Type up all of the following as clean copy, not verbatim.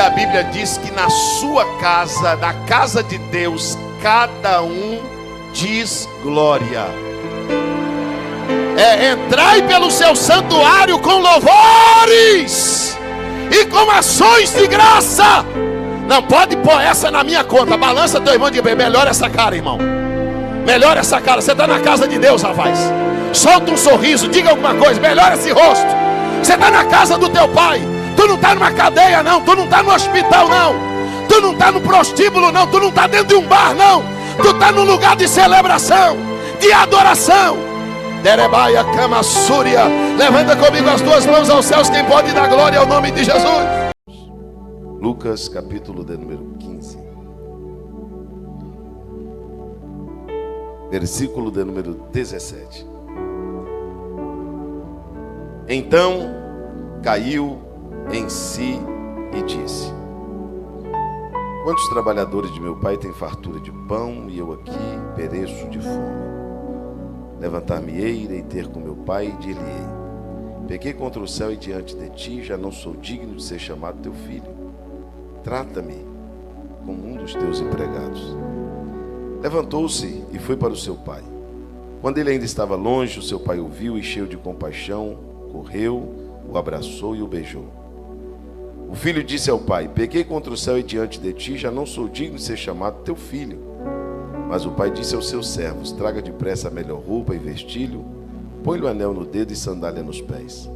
a Bíblia diz que na sua casa, na casa de Deus, cada um diz glória. Entrai pelo seu santuário com louvores e com ações de graça. Não pode pôr essa na minha conta. Balança teu irmão e diga: melhora essa cara, irmão. Melhora essa cara. Você está na casa de Deus, rapaz. Solta um sorriso, diga alguma coisa. Melhora esse rosto. Você está na casa do teu pai. Tu não está numa cadeia, não. Tu não está no hospital, não. Tu não está no prostíbulo, não. Tu não está dentro de um bar, não. Tu está num lugar de celebração, de adoração. Derebaia Camassúria. Levanta comigo as duas mãos aos céus. Quem pode dar glória ao nome de Jesus? Lucas capítulo de número 15, versículo de número 17. Então caiu em si e disse: quantos trabalhadores de meu pai têm fartura de pão e eu aqui pereço de fome? Levantar-me-ei, irei ter com meu pai e dir-lhe-ei: pequei contra o céu e diante de ti, já não sou digno de ser chamado teu filho. Trata-me como um dos teus empregados. Levantou-se e foi para o seu pai. Quando ele ainda estava longe, o seu pai o viu e, cheio de compaixão, correu, o abraçou e o beijou. O filho disse ao pai: pequei contra o céu e diante de ti, já não sou digno de ser chamado teu filho. Mas o pai disse aos seus servos: traga depressa a melhor roupa e vestilho, põe-lhe o anel no dedo e sandália nos pés.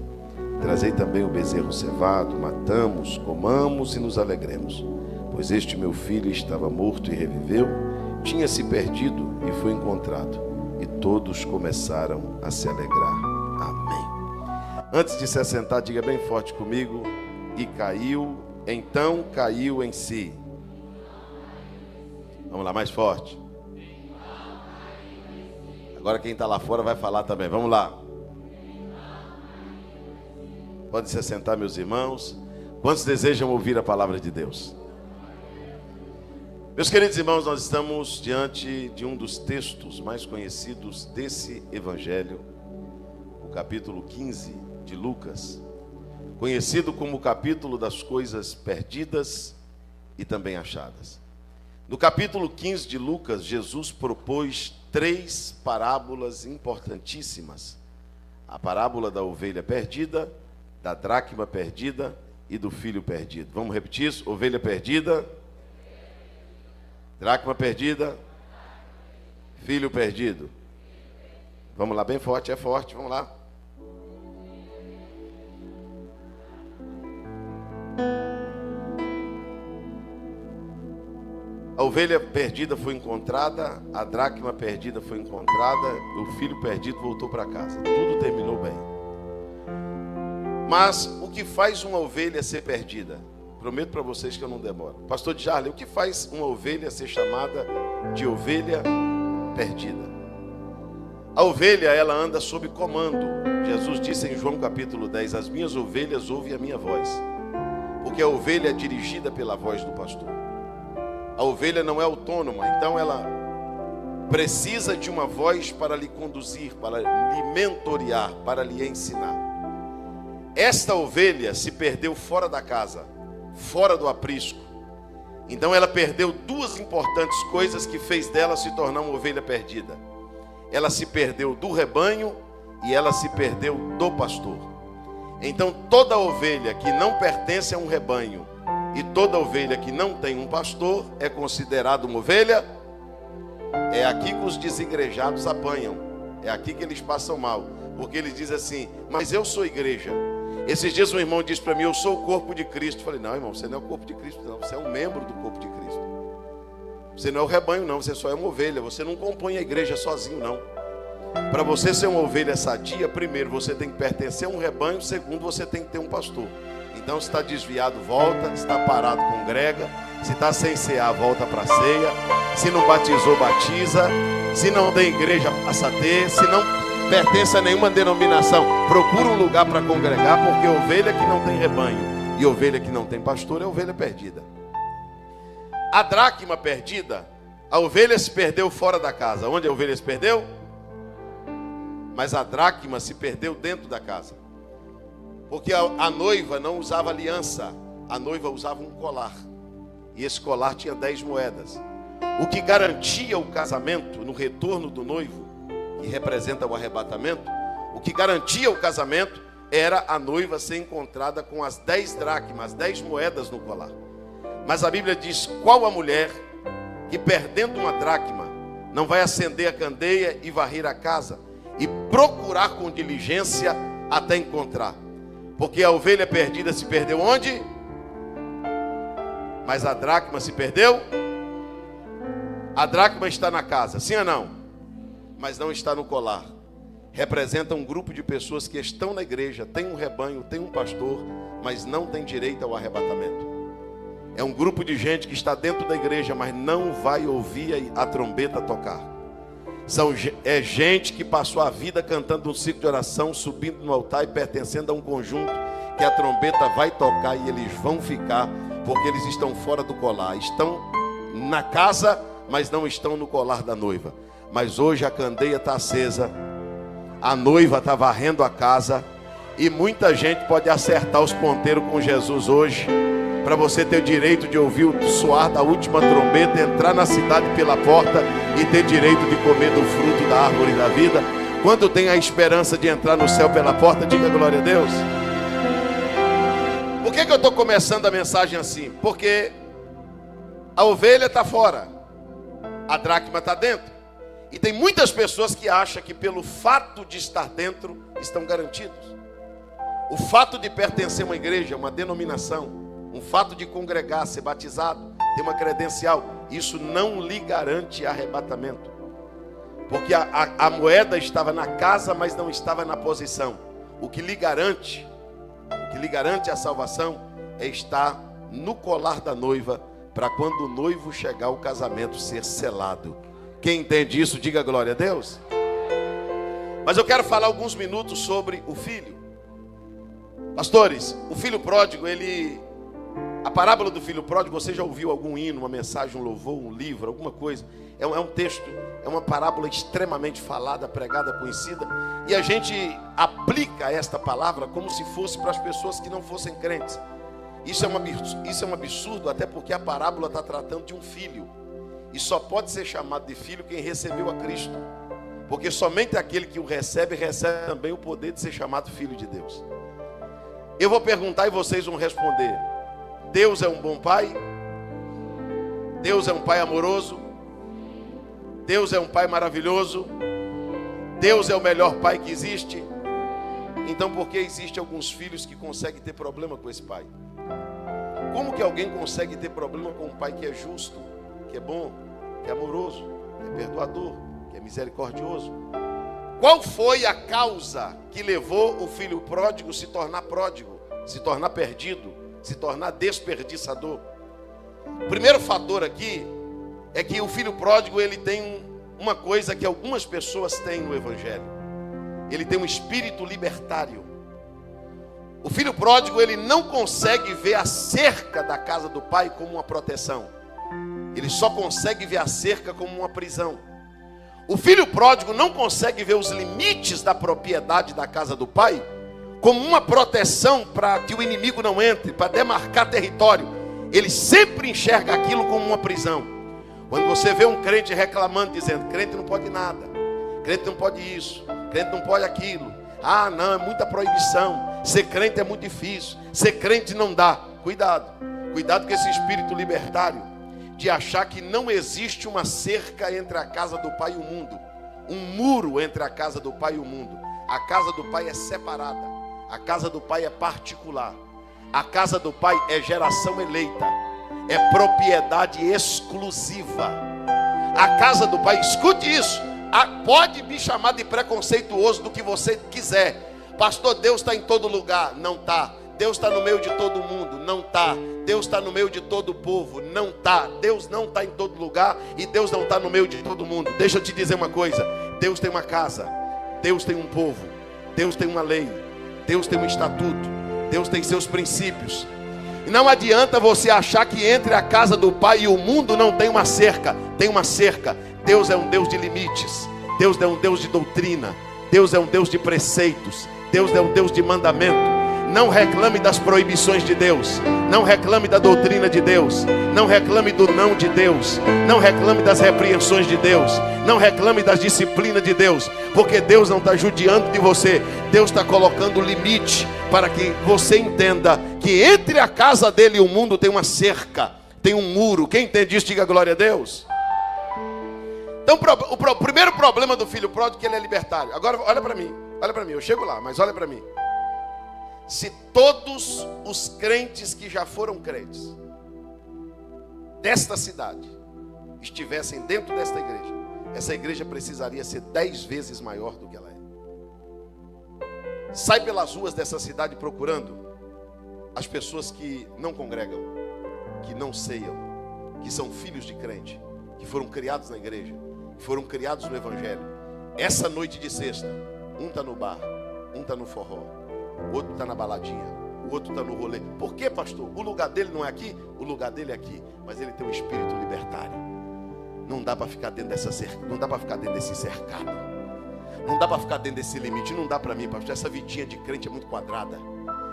Trazei também o bezerro cevado, matamos, comamos e nos alegremos. Pois este meu filho estava morto e reviveu, tinha se perdido e foi encontrado. E todos começaram a se alegrar. Amém. Antes de se assentar, diga bem forte comigo: e caiu, então caiu em si. Vamos lá, mais forte. Agora quem está lá fora vai falar também. Vamos lá. Pode se assentar, meus irmãos. Quantos desejam ouvir a palavra de Deus? Meus queridos irmãos, nós estamos diante de um dos textos mais conhecidos desse evangelho, o capítulo 15 de Lucas, conhecido como o capítulo das coisas perdidas e também achadas. No capítulo 15 de Lucas, Jesus propôs 3 parábolas importantíssimas: a parábola da ovelha perdida, da dracma perdida e do filho perdido. Vamos repetir isso? Ovelha perdida, dracma perdida, filho perdido. Vamos lá, bem forte, é forte, vamos lá. A ovelha perdida foi encontrada, a dracma perdida foi encontrada, o filho perdido voltou para casa. Tudo terminou bem. Mas o que faz uma ovelha ser perdida? Prometo para vocês que eu não demoro. Pastor Djarley, o que faz uma ovelha ser chamada de ovelha perdida? A ovelha, ela anda sob comando. Jesus disse em João capítulo 10: as minhas ovelhas ouvem a minha voz. Porque a ovelha é dirigida pela voz do pastor. A ovelha não é autônoma, então ela precisa de uma voz para lhe conduzir, para lhe mentorear, para lhe ensinar. Esta ovelha se perdeu fora da casa, fora do aprisco. Então ela perdeu 2 importantes coisas que fez dela se tornar uma ovelha perdida. Ela se perdeu do rebanho e ela se perdeu do pastor. Então toda ovelha que não pertence a um rebanho e toda ovelha que não tem um pastor é considerada uma ovelha. É aqui que os desigrejados apanham. É aqui que eles passam mal. Porque eles dizem assim: mas eu sou igreja. Esses dias um irmão disse para mim: eu sou o corpo de Cristo. Eu falei: não, irmão, você não é o corpo de Cristo, não. Você é um membro do corpo de Cristo. Você não é o rebanho, não. Você só é uma ovelha. Você não compõe a igreja sozinho, não. Para você ser uma ovelha sadia, primeiro você tem que pertencer a um rebanho. Segundo, você tem que ter um pastor. Então, se está desviado, volta. Se está parado, congrega. Se está sem cear, volta para a ceia. Se não batizou, batiza. Se não tem igreja, passa a ter. Se não pertence a nenhuma denominação, procura um lugar para congregar. Porque ovelha que não tem rebanho e ovelha que não tem pastor é ovelha perdida. A dracma perdida, a ovelha se perdeu fora da casa. Onde a ovelha se perdeu? Mas a dracma se perdeu dentro da casa. Porque a noiva não usava aliança. a noiva usava um colar. E esse colar tinha 10 moedas. O que garantia o casamento no retorno do noivo, que representa o arrebatamento, o que garantia o casamento era a noiva ser encontrada com as 10 dracmas, 10 moedas no colar. Mas a Bíblia diz: qual a mulher que, perdendo uma dracma, não vai acender a candeia e varrer a casa e procurar com diligência até encontrar? Porque a ovelha perdida se perdeu onde? Mas a dracma se perdeu? A dracma está na casa, sim ou não? Mas não está no colar. Representa um grupo de pessoas que estão na igreja, tem um rebanho, tem um pastor, mas não tem direito ao arrebatamento. É um grupo de gente que está dentro da igreja, mas não vai ouvir a trombeta tocar. É gente que passou a vida cantando um ciclo de oração, subindo no altar e pertencendo a um conjunto que a trombeta vai tocar e eles vão ficar, porque eles estão fora do colar. Estão na casa, mas não estão no colar da noiva. Mas hoje a candeia está acesa, a noiva está varrendo a casa, e muita gente pode acertar os ponteiros com Jesus hoje, para você ter o direito de ouvir o soar da última trombeta, entrar na cidade pela porta e ter direito de comer do fruto da árvore da vida. Quando tem a esperança de entrar no céu pela porta, diga glória a Deus. Por que eu estou começando a mensagem assim? Porque a ovelha está fora, a dracma está dentro. E tem muitas pessoas que acham que pelo fato de estar dentro, estão garantidos. O fato de pertencer a uma igreja, uma denominação, um fato de congregar, ser batizado, ter uma credencial, isso não lhe garante arrebatamento. Porque a moeda estava na casa, mas não estava na posição. O que lhe garante a salvação é estar no colar da noiva, para quando o noivo chegar, o casamento ser selado. Quem entende isso, diga glória a Deus. Mas eu quero falar alguns minutos sobre o filho. Pastores, o filho pródigo, a parábola do filho pródigo, você já ouviu algum hino, uma mensagem, um louvor, um livro, alguma coisa? É um texto, é uma parábola extremamente falada, pregada, conhecida. E a gente aplica esta palavra como se fosse para as pessoas que não fossem crentes. Isso é um absurdo, até porque a parábola está tratando de um filho. E só pode ser chamado de filho quem recebeu a Cristo. Porque somente aquele que o recebe também o poder de ser chamado filho de Deus. Eu vou perguntar e vocês vão responder. Deus é um bom pai? Deus é um pai amoroso? Deus é um pai maravilhoso? Deus é o melhor pai que existe? Então por que existem alguns filhos que conseguem ter problema com esse pai? Como que alguém consegue ter problema com um pai que é justo, que é bom, que é amoroso, que é perdoador, que é misericordioso? Qual foi a causa que levou o filho pródigo se tornar pródigo, se tornar perdido, se tornar desperdiçador? O primeiro fator aqui é que o filho pródigo, ele tem uma coisa que algumas pessoas têm no evangelho. Ele tem um espírito libertário. O filho pródigo, ele não consegue ver a cerca da casa do pai como uma proteção. Ele só consegue ver a cerca como uma prisão. O filho pródigo não consegue ver os limites da propriedade da casa do pai como uma proteção para que o inimigo não entre, para demarcar território. Ele sempre enxerga aquilo como uma prisão. Quando você vê um crente reclamando, dizendo: crente não pode nada, crente não pode isso, crente não pode aquilo, ah não, é muita proibição, ser crente é muito difícil, ser crente não dá. Cuidado com esse espírito libertário de achar que não existe uma cerca entre a casa do pai e o mundo, um muro entre a casa do pai e o mundo. A casa do pai é separada, a casa do pai é particular, a casa do pai é geração eleita, é propriedade exclusiva. A casa do pai, escute isso, pode me chamar de preconceituoso do que você quiser. Pastor, Deus está em todo lugar. Não está. Deus está no meio de todo mundo. Não está. Deus está no meio de todo o povo. Não está. Deus não está em todo lugar e Deus não está no meio de todo mundo. Deixa eu te dizer uma coisa. Deus tem uma casa, Deus tem um povo, Deus tem uma lei, Deus tem um estatuto, Deus tem seus princípios. E não adianta você achar que entre a casa do pai e o mundo não tem uma cerca. Tem uma cerca. Deus é um Deus de limites, Deus é um Deus de doutrina, Deus é um Deus de preceitos, Deus é um Deus de mandamento. Não reclame das proibições de Deus. Não reclame da doutrina de Deus. Não reclame do não de Deus. Não reclame das repreensões de Deus. Não reclame das disciplinas de Deus. Porque Deus não está judiando de você. Deus está colocando limite para que você entenda que entre a casa dele e o mundo tem uma cerca, tem um muro. Quem entende isso, diga glória a Deus. Então o primeiro problema do filho pródigo é que ele é libertário. Agora olha para mim, eu chego lá, mas olha para mim. Se todos os crentes que já foram crentes desta cidade estivessem dentro desta igreja, essa igreja precisaria ser 10 vezes maior do que ela é. Sai pelas ruas dessa cidade procurando as pessoas que não congregam, que não ceiam, que são filhos de crente, que foram criados na igreja, que foram criados no evangelho. Essa noite de sexta, um está no bar, um está no forró, o outro está na baladinha, o outro está no rolê. Por quê, pastor? O lugar dele não é aqui? O lugar dele é aqui, mas ele tem um espírito libertário. Não dá para ficar dentro dessa cerca, não dá para ficar dentro desse cercado. Não dá para ficar dentro desse limite. Não dá para mim, pastor. Essa vidinha de crente é muito quadrada.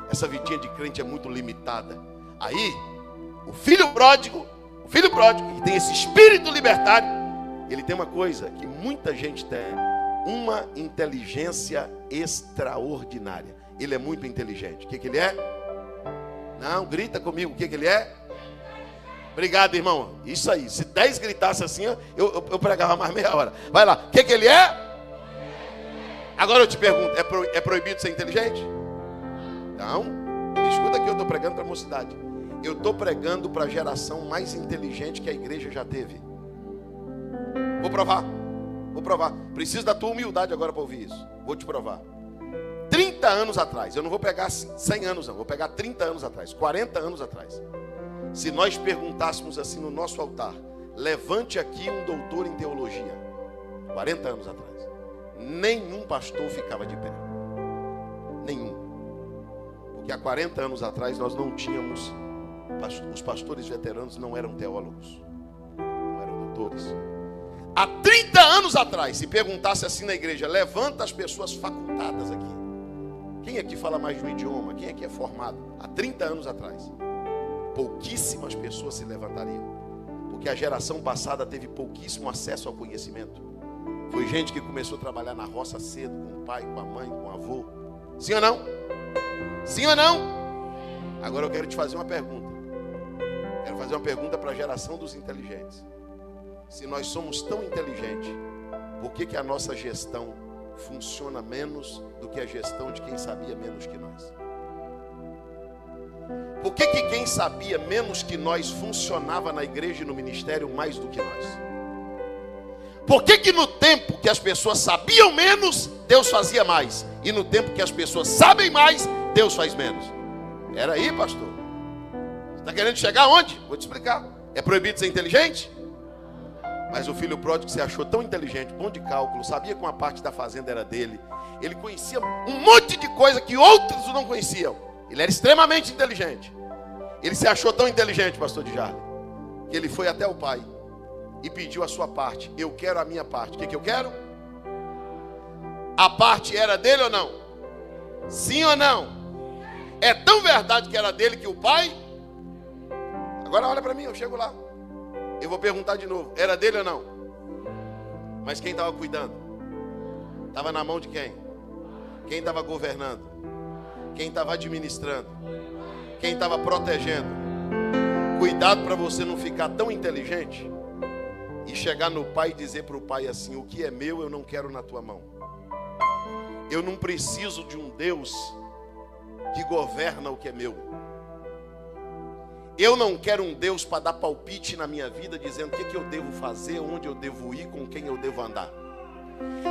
Essa vidinha de crente é muito limitada. Aí, o filho pródigo, que tem esse espírito libertário, ele tem uma coisa que muita gente tem: uma inteligência extraordinária. Ele é muito inteligente. O que ele é? Não, grita comigo. O que ele é? Obrigado, irmão. Isso aí. Se 10 gritasse assim, eu pregava mais meia hora. Vai lá. O que ele é? Agora eu te pergunto, é proibido ser inteligente? Não. Escuta aqui, eu estou pregando para a mocidade. Eu estou pregando para a geração mais inteligente que a igreja já teve. Vou provar. Preciso da tua humildade agora para ouvir isso. Vou te provar. 30 anos atrás, eu não vou pegar 100 anos não, vou pegar 30 anos atrás, 40 anos atrás. Se nós perguntássemos assim no nosso altar: levante aqui um doutor em teologia. 40 anos atrás, nenhum pastor ficava de pé. Nenhum. Porque há 40 anos atrás nós não tínhamos, os pastores veteranos não eram teólogos, não eram doutores. Há 30 anos atrás, se perguntasse assim na igreja: levanta as pessoas facultadas aqui. Quem aqui fala mais de um idioma? Quem aqui é formado? Há 30 anos atrás, pouquíssimas pessoas se levantariam. Porque a geração passada teve pouquíssimo acesso ao conhecimento. Foi gente que começou a trabalhar na roça cedo, com o pai, com a mãe, com o avô. Sim ou não? Sim ou não? Agora eu quero te fazer uma pergunta. Quero fazer uma pergunta para a geração dos inteligentes. Se nós somos tão inteligentes, por que a nossa gestão funciona menos do que a gestão de quem sabia menos que nós? Por que quem sabia menos que nós funcionava na igreja e no ministério mais do que nós? Por que no tempo que as pessoas sabiam menos, Deus fazia mais? E no tempo que as pessoas sabem mais, Deus faz menos? Era aí, pastor. Você está querendo chegar aonde? Vou te explicar. É proibido ser inteligente? Mas o filho pródigo se achou tão inteligente, bom de cálculo, sabia que uma parte da fazenda era dele. Ele conhecia um monte de coisa que outros não conheciam. Ele era extremamente inteligente. Ele se achou tão inteligente, pastor de Jardim, que ele foi até o pai e pediu a sua parte. Eu quero a minha parte. O que eu quero? A parte era dele ou não? Sim ou não? É tão verdade que era dele que o pai... Agora olha para mim, eu chego lá. Eu vou perguntar de novo, era dele ou não? Mas quem estava cuidando? Estava na mão de quem? Quem estava governando? Quem estava administrando? Quem estava protegendo? Cuidado para você não ficar tão inteligente e chegar no pai e dizer para o pai assim: o que é meu eu não quero na tua mão. Eu não preciso de um Deus que governa o que é meu. Eu não quero um Deus para dar palpite na minha vida, dizendo o que eu devo fazer, onde eu devo ir, com quem eu devo andar.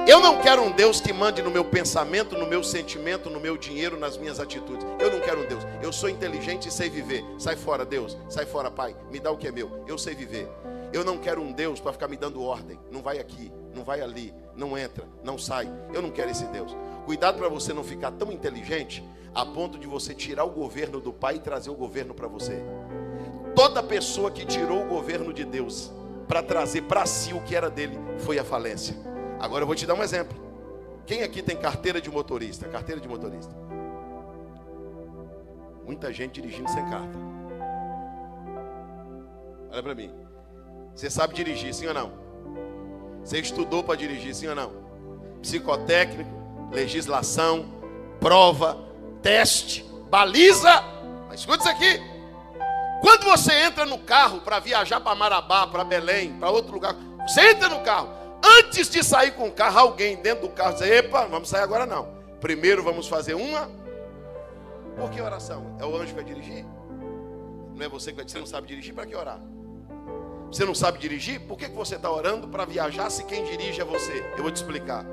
Eu não quero um Deus que mande no meu pensamento, no meu sentimento, no meu dinheiro, nas minhas atitudes. Eu não quero um Deus. Eu sou inteligente e sei viver. Sai fora, Deus. Sai fora, Pai. Me dá o que é meu. Eu sei viver. Eu não quero um Deus para ficar me dando ordem. Não vai aqui, não vai ali, não entra, não sai. Eu não quero esse Deus. Cuidado para você não ficar tão inteligente a ponto de você tirar o governo do Pai e trazer o governo para você. Toda pessoa que tirou o governo de Deus para trazer para si o que era dele foi a falência. Agora eu vou te dar um exemplo. Quem aqui tem carteira de motorista? Carteira de motorista. Muita gente dirigindo sem carta. Olha para mim. Você sabe dirigir, sim ou não? Você estudou para dirigir, sim ou não? Psicotécnico, legislação, prova, teste, baliza. Mas escuta isso aqui. Quando você entra no carro para viajar para Marabá, para Belém, para outro lugar, você entra no carro. Antes de sair com o carro, alguém dentro do carro diz: epa, não vamos sair agora não. Primeiro vamos fazer uma. Por que oração? É o anjo que vai dirigir? Não é você que vai dizer, você não sabe dirigir, para que orar? Você não sabe dirigir? Por que você está orando para viajar se quem dirige é você? Eu vou te explicar.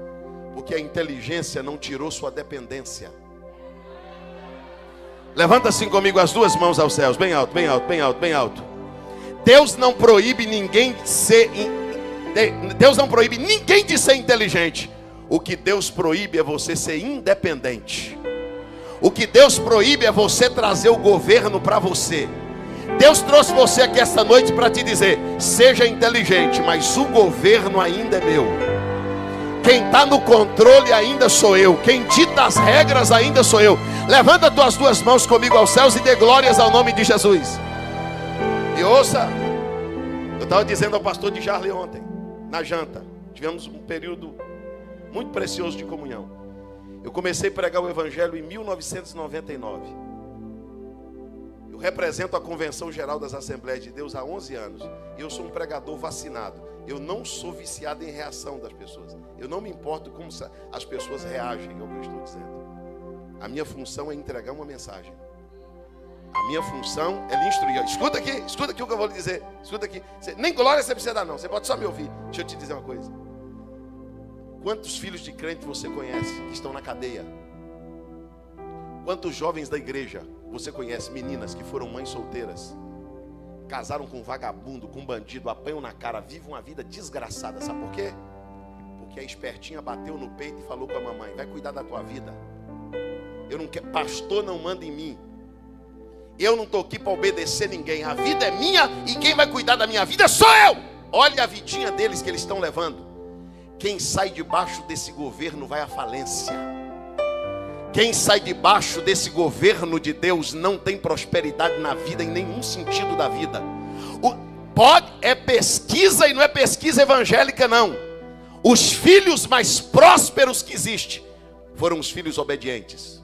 Porque a inteligência não tirou sua dependência. Levanta assim comigo as duas mãos aos céus, bem alto, bem alto, bem alto, bem alto. Deus não proíbe ninguém de ser inteligente. O que Deus proíbe é você ser independente. O que Deus proíbe é você trazer o governo para você. Deus trouxe você aqui esta noite para te dizer: seja inteligente, mas o governo ainda é meu. Quem está no controle ainda sou eu. Quem dita as regras ainda sou eu. Levanta as tuas duas mãos comigo aos céus e dê glórias ao nome de Jesus. E ouça, eu estava dizendo ao pastor de Jarley ontem, na janta, tivemos um período muito precioso de comunhão. Eu comecei a pregar o evangelho em 1999. Eu represento a Convenção Geral das Assembleias de Deus há 11 anos. E eu sou um pregador vacinado. Eu não sou viciado em reação das pessoas. Eu não me importo como as pessoas reagem ao que eu estou dizendo. A minha função é entregar uma mensagem. A minha função é lhe instruir. Escuta aqui o que eu vou lhe dizer. Escuta aqui. Nem glória você precisa dar não. Você pode só me ouvir. Deixa eu te dizer uma coisa. Quantos filhos de crente você conhece que estão na cadeia? Quantos jovens da igreja você conhece, meninas que foram mães solteiras, casaram com vagabundo, com bandido, apanham na cara, vivem uma vida desgraçada? Sabe por quê? Porque a espertinha bateu no peito e falou com a mamãe: vai cuidar da tua vida. Eu não quero, pastor não manda em mim. Eu não estou aqui para obedecer ninguém. A vida é minha e quem vai cuidar da minha vida sou eu. Olha a vidinha deles que eles estão levando. Quem sai debaixo desse governo vai à falência. Quem sai debaixo desse governo de Deus não tem prosperidade na vida, em nenhum sentido da vida. É pesquisa e não é pesquisa evangélica não. Os filhos mais prósperos que existem foram os filhos obedientes.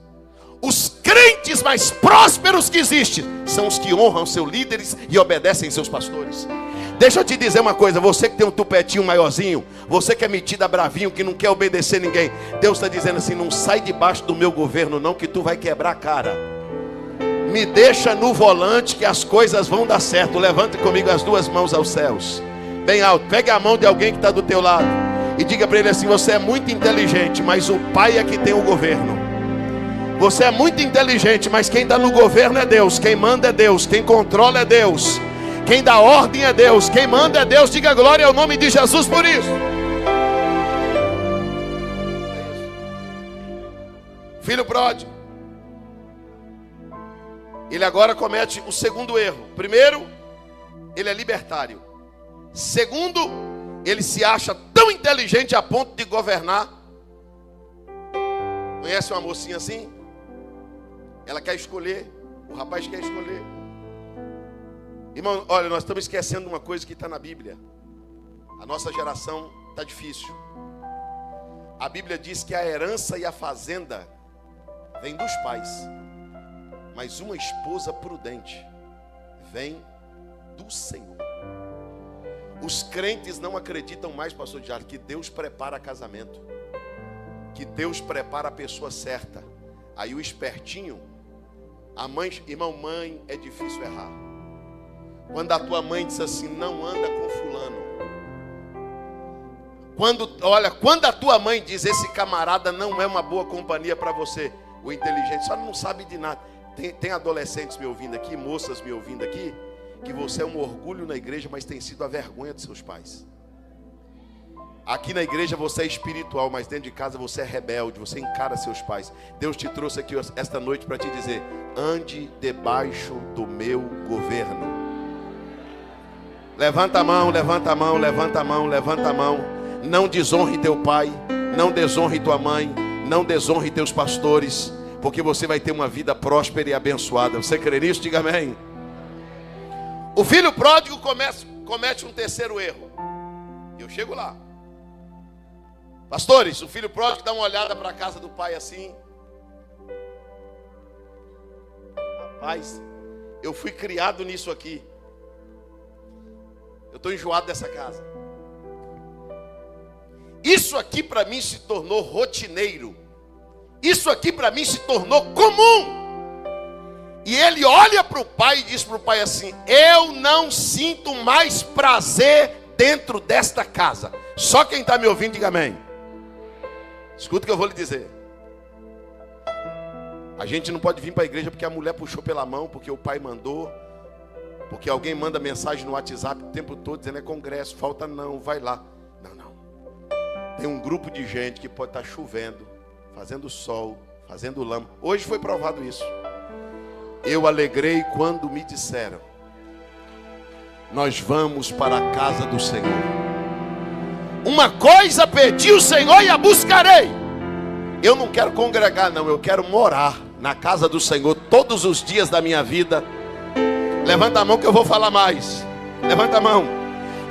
Os crentes mais prósperos que existem são os que honram seus líderes e obedecem seus pastores. Deixa eu te dizer uma coisa, você que tem um tupetinho maiorzinho, você que é metida bravinho, que não quer obedecer ninguém, Deus está dizendo assim: não sai debaixo do meu governo não, que tu vai quebrar a cara. Me deixa no volante que as coisas vão dar certo. Levante comigo as duas mãos aos céus, bem alto, pegue a mão de alguém que está do teu lado e diga para ele assim: você é muito inteligente, mas o Pai é que tem o governo. Você é muito inteligente, mas quem está no governo é Deus. Quem manda é Deus, quem controla é Deus, quem dá ordem é Deus, quem manda é Deus. Diga glória ao nome de Jesus por isso. Filho pródigo, ele agora comete o segundo erro. Primeiro, ele é libertário. Segundo, ele se acha tão inteligente a ponto de governar. Conhece uma mocinha assim? Ela quer escolher, o rapaz quer escolher. Irmão, olha, nós estamos esquecendo uma coisa que está na Bíblia. A nossa geração está difícil. A Bíblia diz que a herança e a fazenda vem dos pais, mas uma esposa prudente vem do Senhor. Os crentes não acreditam mais, pastor Diário, que Deus prepara casamento, que Deus prepara a pessoa certa. Aí o espertinho, a mãe, irmão, mãe é difícil errar. Quando a tua mãe diz assim: não anda com fulano. Quando a tua mãe diz: esse camarada não é uma boa companhia para você. O inteligente só não sabe de nada. Tem adolescentes me ouvindo aqui, moças me ouvindo aqui, que você é um orgulho na igreja, mas tem sido a vergonha de seus pais. Aqui na igreja você é espiritual, mas dentro de casa você é rebelde, você encara seus pais. Deus te trouxe aqui esta noite para te dizer: ande debaixo do meu governo. Levanta a mão, levanta a mão, levanta a mão, levanta a mão. Não desonre teu pai, não desonre tua mãe, não desonre teus pastores, porque você vai ter uma vida próspera e abençoada. Você crê nisso? Diga amém. O filho pródigo comete um terceiro erro. Eu chego lá. Pastores, o filho pródigo dá uma olhada para a casa do pai assim. Rapaz, eu fui criado nisso aqui. Eu estou enjoado dessa casa. Isso aqui para mim se tornou rotineiro. Isso aqui para mim se tornou comum. E ele olha para o pai e diz para o pai assim: eu não sinto mais prazer dentro desta casa. Só quem está me ouvindo, diga amém. Escuta o que eu vou lhe dizer. A gente não pode vir para a igreja porque a mulher puxou pela mão, porque o pai mandou, porque alguém manda mensagem no WhatsApp o tempo todo dizendo é congresso, falta não, vai lá. Não. Tem um grupo de gente que pode estar chovendo, fazendo sol, fazendo lama. Hoje foi provado isso. Eu alegrei quando me disseram: nós vamos para a casa do Senhor. Uma coisa pedi ao Senhor e a buscarei. Eu não quero congregar não, eu quero morar na casa do Senhor todos os dias da minha vida. Levanta a mão que eu vou falar mais. Levanta a mão.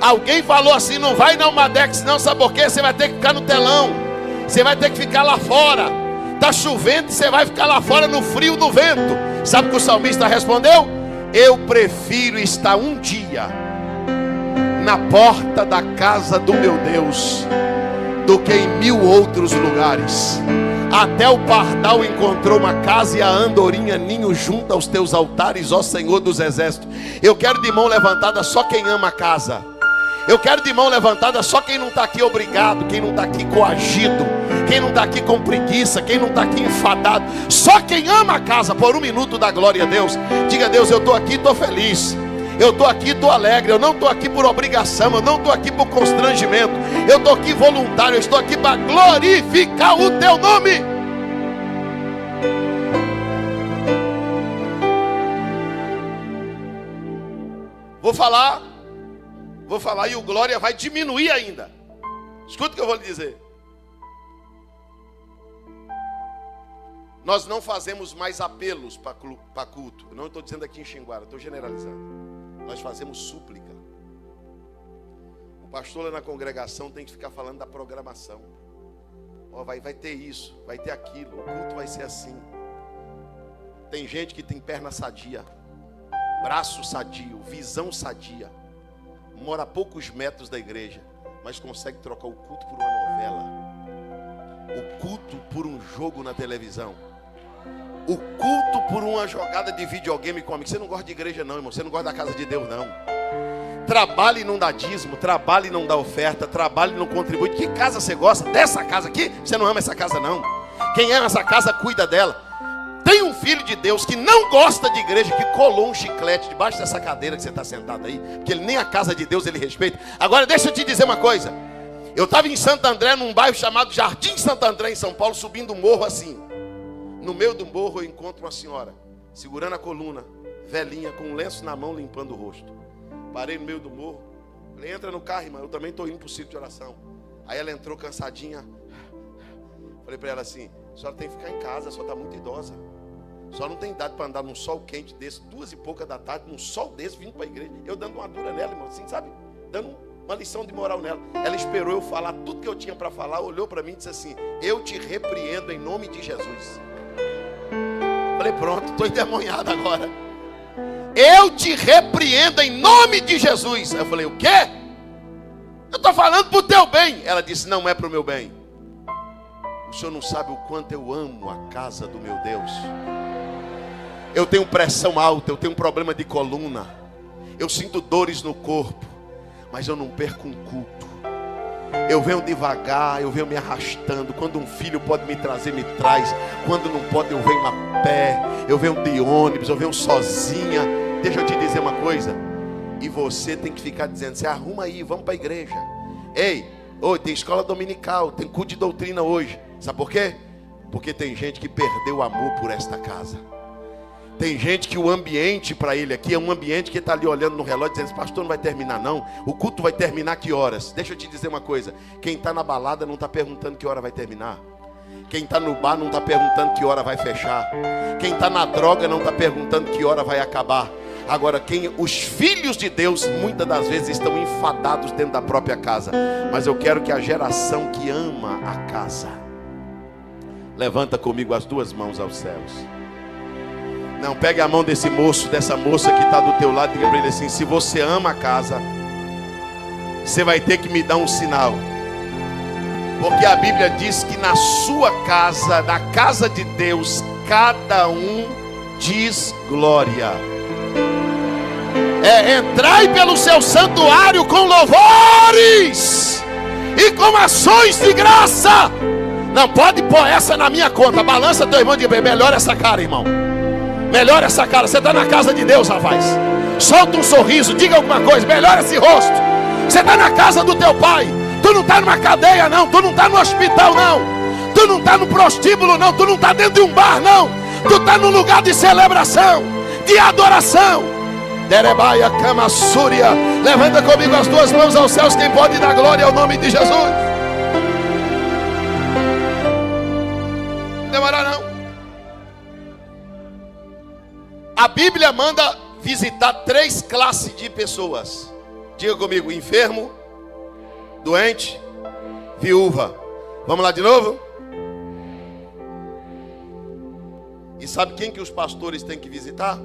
Alguém falou assim: não vai na Madex não, sabe por quê? Você vai ter que ficar no telão. Você vai ter que ficar lá fora. Está chovendo e você vai ficar lá fora no frio do vento. Sabe o que o salmista respondeu? Eu prefiro estar um dia na porta da casa do meu Deus do que em 1000 outros lugares. Até o pardal encontrou uma casa e a andorinha ninho junto aos teus altares, ó Senhor dos exércitos. Eu quero de mão levantada só quem ama a casa. Eu quero de mão levantada só quem não está aqui obrigado, quem não está aqui coagido, quem não está aqui com preguiça, quem não está aqui enfadado. Só quem ama a casa. Por um minuto dá glória a Deus. Diga: Deus, eu estou aqui, estou feliz. Eu estou aqui, estou alegre. Eu não estou aqui por obrigação, eu não estou aqui por constrangimento. Eu estou aqui voluntário, eu estou aqui para glorificar o teu nome. Vou falar e o glória vai diminuir ainda. Escuta o que eu vou lhe dizer. Nós não fazemos mais apelos para culto. Eu não estou dizendo aqui em Xinguara, estou generalizando. Nós fazemos súplica. O pastor lá na congregação tem que ficar falando da programação. Vai ter isso, vai ter aquilo, o culto vai ser assim. Tem gente que tem perna sadia, braço sadio, visão sadia, mora a poucos metros da igreja, mas consegue trocar o culto por uma novela, o culto por um jogo na televisão, o culto por uma jogada de videogame com amigos. Você não gosta de igreja não, irmão. Você não gosta da casa de Deus não. Trabalha e não dá dízimo, trabalha e não dá oferta, trabalha e não contribui. Que casa você gosta? Dessa casa aqui? Você não ama essa casa não. Quem ama essa casa cuida dela. Tem um filho de Deus que não gosta de igreja, que colou um chiclete debaixo dessa cadeira que você está sentado aí, porque ele nem a casa de Deus ele respeita. Agora deixa eu te dizer uma coisa. Eu estava em Santo André, num bairro chamado Jardim Santo André, em São Paulo, subindo um morro assim. No meio do morro eu encontro uma senhora segurando a coluna, velhinha, com um lenço na mão, limpando o rosto. Parei no meio do morro. Falei: entra no carro, irmã, eu também estou indo para o círculo de oração. Aí ela entrou cansadinha. Falei para ela assim: a senhora tem que ficar em casa, a senhora está muito idosa. A senhora não tem idade para andar num sol quente desse, 2h pouca da tarde, num sol desse, vindo para a igreja. Eu dando uma dura nela, irmão, assim, sabe? Dando uma lição de moral nela. Ela esperou eu falar tudo que eu tinha para falar, olhou para mim e disse assim: eu te repreendo em nome de Jesus. Falei: pronto, estou endemoniado agora. Eu te repreendo em nome de Jesus. Aí eu falei: o quê? Eu estou falando para o teu bem. Ela disse: não é para o meu bem. O senhor não sabe o quanto eu amo a casa do meu Deus. Eu tenho pressão alta, eu tenho um problema de coluna, eu sinto dores no corpo, mas eu não perco um culto. Eu venho devagar, eu venho me arrastando. Quando um filho pode me trazer, me traz. Quando não pode, eu venho a pé, eu venho de ônibus, eu venho sozinha. Deixa eu te dizer uma coisa. E você tem que ficar dizendo: você arruma aí, vamos para a igreja. Ei, hoje tem escola dominical, tem culto de doutrina hoje. Sabe por quê? Porque tem gente que perdeu o amor por esta casa. Tem gente que o ambiente para ele aqui é um ambiente que está ali olhando no relógio dizendo: pastor, não vai terminar não, o culto vai terminar que horas? Deixa eu te dizer uma coisa: quem está na balada não está perguntando que hora vai terminar. Quem está no bar não está perguntando que hora vai fechar. Quem está na droga não está perguntando que hora vai acabar. Agora, os filhos de Deus, muitas das vezes estão enfadados dentro da própria casa. Mas eu quero que a geração que ama a casa, levanta comigo as duas mãos aos céus. Não, pegue a mão desse moço, dessa moça que está do teu lado, e diga para ele assim: se você ama a casa, você vai ter que me dar um sinal. Porque a Bíblia diz que na sua casa, na casa de Deus, cada um diz glória. Entrai pelo seu santuário com louvores e com ações de graça. Não pode pôr essa na minha conta. Balança teu irmão e diga: melhora essa cara, irmão. Melhora essa cara. Você está na casa de Deus, rapaz. Solta um sorriso, diga alguma coisa, melhora esse rosto. Você está na casa do teu pai. Tu não está numa cadeia, não. Tu não está no hospital, não. Tu não está no prostíbulo, não. Tu não está dentro de um bar, não. Tu está num lugar de celebração, de adoração. Derebaia, cama, súria. Levanta comigo as duas mãos aos céus. Quem pode dar glória ao nome de Jesus? Não demora não. A Bíblia manda visitar 3 classes de pessoas. Diga comigo: enfermo, doente, viúva. Vamos lá de novo? E sabe quem que os pastores têm que visitar?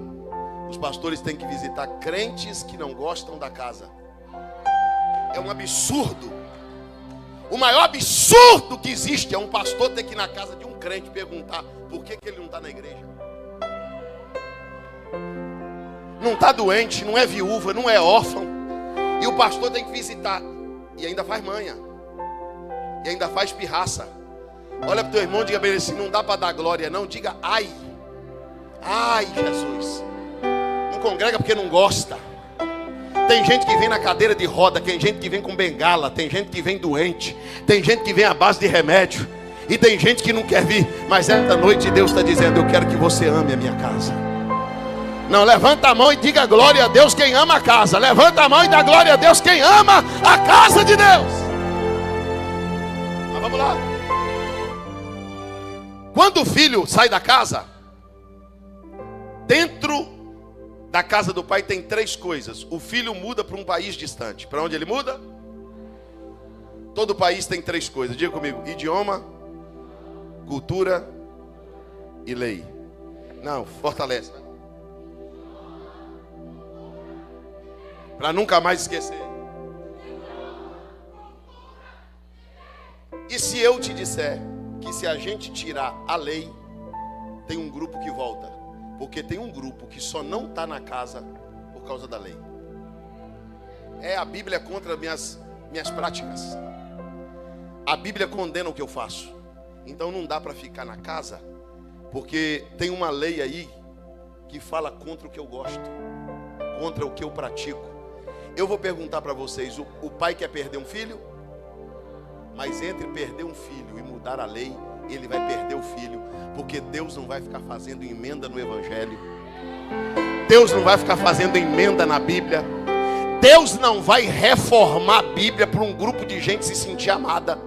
Os pastores têm que visitar crentes que não gostam da casa. É um absurdo. O maior absurdo que existe é um pastor ter que ir na casa de um crente perguntar por que ele não está na igreja. Não está doente, não é viúva, não é órfão. E o pastor tem que visitar. E ainda faz manha. E ainda faz pirraça. Olha para o teu irmão e diga para ele assim: não dá para dar glória não. Diga ai. Ai, Jesus. Não congrega porque não gosta. Tem gente que vem na cadeira de roda. Tem gente que vem com bengala. Tem gente que vem doente. Tem gente que vem à base de remédio. E tem gente que não quer vir. Mas esta noite Deus está dizendo: eu quero que você ame a minha casa. Não, levanta a mão e diga glória a Deus quem ama a casa. Levanta a mão e dá glória a Deus quem ama a casa de Deus. Mas vamos lá. Quando o filho sai da casa, dentro da casa do pai tem 3 coisas. O filho muda para um país distante. Para onde ele muda? Todo país tem 3 coisas. Diga comigo: idioma, cultura e lei. Não, fortalece. Para nunca mais esquecer. E se eu te disser que se a gente tirar a lei, tem um grupo que volta? Porque tem um grupo que só não está na casa por causa da lei. A Bíblia contra minhas práticas. A Bíblia condena o que eu faço. Então não dá para ficar na casa, porque tem uma lei aí que fala contra o que eu gosto, contra o que eu pratico. Eu vou perguntar para vocês: o pai quer perder um filho? Mas entre perder um filho e mudar a lei, ele vai perder o filho. Porque Deus não vai ficar fazendo emenda no Evangelho. Deus não vai ficar fazendo emenda na Bíblia. Deus não vai reformar a Bíblia para um grupo de gente se sentir amada.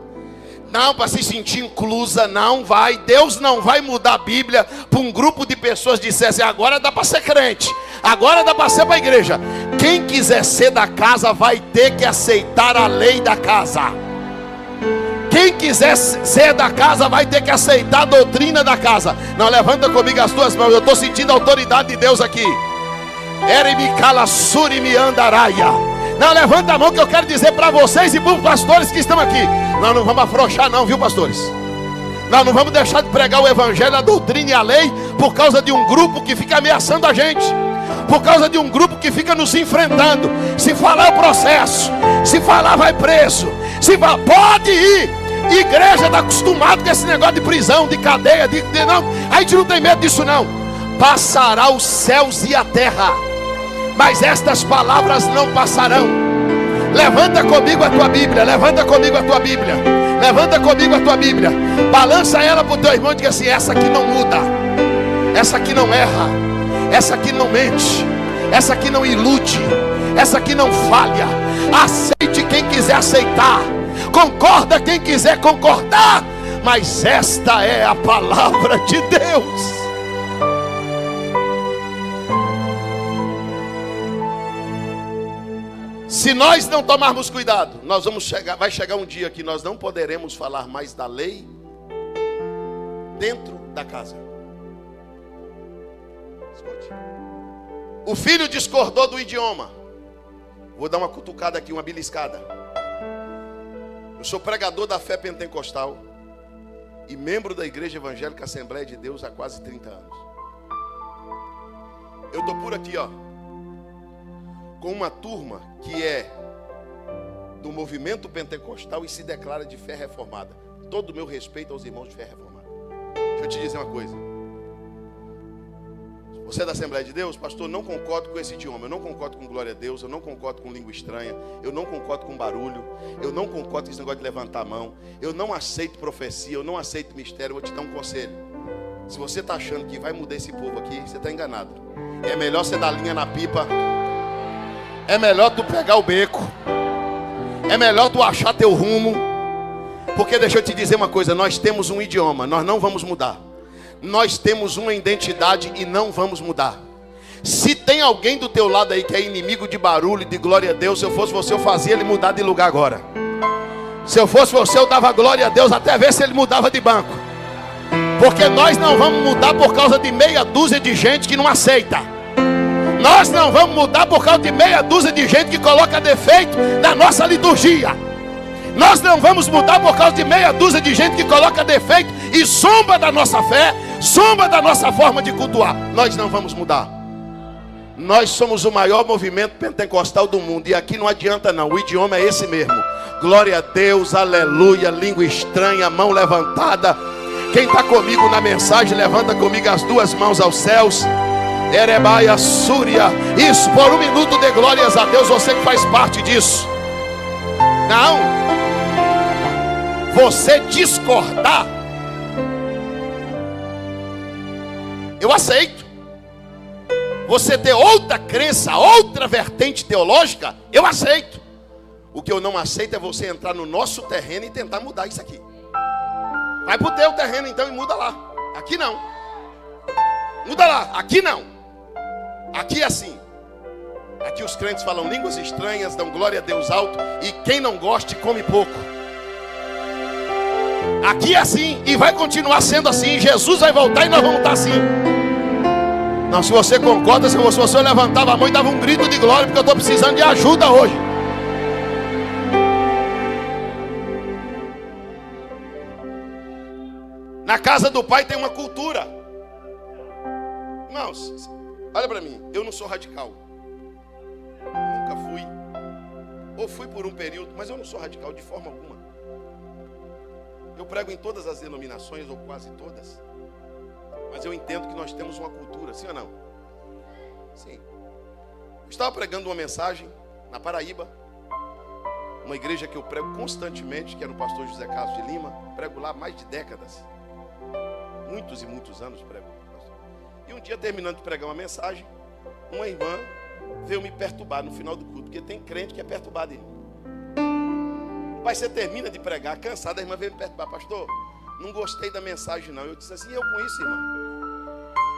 Não, para se sentir inclusa, não vai. Deus não vai mudar a Bíblia para um grupo de pessoas que dissessem: agora dá para ser crente, agora dá para ser para a igreja. Quem quiser ser da casa vai ter que aceitar a lei da casa. Quem quiser ser da casa vai ter que aceitar a doutrina da casa. Não, levanta comigo as duas mãos. Eu estou sentindo a autoridade de Deus aqui. Não, levanta a mão que eu quero dizer para vocês e para os pastores que estão aqui. Nós não vamos afrouxar não, viu, pastores? Nós não vamos deixar de pregar o evangelho, a doutrina e a lei por causa de um grupo que fica ameaçando a gente, por causa de um grupo que fica nos enfrentando. Se falar é o processo, se falar vai preso, se falar, pode ir. Igreja está acostumado com esse negócio de prisão, de cadeia, não, a gente não tem medo disso não. Passará os céus e a terra, mas estas palavras não passarão. Levanta comigo a tua Bíblia, levanta comigo a tua Bíblia, levanta comigo a tua Bíblia, balança ela para o teu irmão e diga assim: essa aqui não muda, essa aqui não erra, essa aqui não mente, essa aqui não ilude, essa aqui não falha. Aceite quem quiser aceitar, concorda quem quiser concordar, mas esta é a palavra de Deus. Se nós não tomarmos cuidado, vai chegar um dia que nós não poderemos falar mais da lei dentro da casa. Escute. O filho discordou do idioma. Vou dar uma cutucada aqui, uma beliscada. Eu sou pregador da fé pentecostal e membro da Igreja Evangélica Assembleia de Deus há quase 30 anos. Eu estou por aqui, com uma turma que é do movimento pentecostal e se declara de fé reformada. Todo o meu respeito aos irmãos de fé reformada. Deixa eu te dizer uma coisa. Você é da Assembleia de Deus? Pastor, não concordo com esse idioma. Eu não concordo com glória a Deus. Eu não concordo com língua estranha. Eu não concordo com barulho. Eu não concordo com esse negócio de levantar a mão. Eu não aceito profecia. Eu não aceito mistério. Eu vou te dar um conselho. Se você está achando que vai mudar esse povo aqui, você está enganado. É melhor você dar linha na pipa. É melhor tu pegar o beco. É melhor tu achar teu rumo. Porque deixa eu te dizer uma coisa. Nós temos um idioma. Nós não vamos mudar. Nós temos uma identidade e não vamos mudar. Se tem alguém do teu lado aí que é inimigo de barulho e de glória a Deus, se eu fosse você, eu fazia ele mudar de lugar agora. Se eu fosse você, eu dava glória a Deus até ver se ele mudava de banco. Porque nós não vamos mudar por causa de meia dúzia de gente que não aceita. Nós não vamos mudar por causa de meia dúzia de gente que coloca defeito na nossa liturgia. Nós não vamos mudar por causa de meia dúzia de gente que coloca defeito e zomba da nossa fé, zomba da nossa forma de cultuar. Nós não vamos mudar. Nós somos o maior movimento pentecostal do mundo. E aqui não adianta não, o idioma é esse mesmo. Glória a Deus, aleluia, língua estranha, mão levantada. Quem está comigo na mensagem, levanta comigo as duas mãos aos céus. Erebaia, Súria. Isso, por um minuto de glórias a Deus, você que faz parte disso. Não. Você discordar, eu aceito. Você ter outra crença, outra vertente teológica, eu aceito. O que eu não aceito é você entrar no nosso terreno e tentar mudar isso aqui. Vai pro teu terreno então e muda lá. Aqui não. Muda lá, aqui não. Aqui é assim. Aqui os crentes falam línguas estranhas, dão glória a Deus alto, e quem não goste come pouco. Aqui é assim, e vai continuar sendo assim. Jesus vai voltar e nós vamos estar assim. Não, se você concorda, se você levantava a mão e dava um grito de glória, porque eu estou precisando de ajuda hoje. Na casa do Pai tem uma cultura. Irmãos, olha para mim, eu não sou radical. Nunca fui. Ou fui por um período, mas eu não sou radical de forma alguma. Eu prego em todas as denominações, ou quase todas. Mas eu entendo que nós temos uma cultura, sim ou não? Sim. Eu estava pregando uma mensagem na Paraíba. Uma igreja que eu prego constantemente, que era o pastor José Carlos de Lima. Prego lá há mais de décadas. Muitos e muitos anos prego. E um dia, terminando de pregar uma mensagem, uma irmã veio me perturbar no final do culto. Porque tem crente que é perturbado. Pai, você termina de pregar, cansado, a irmã veio me perturbar. Pastor, não gostei da mensagem não. Eu disse assim, eu com isso, irmã.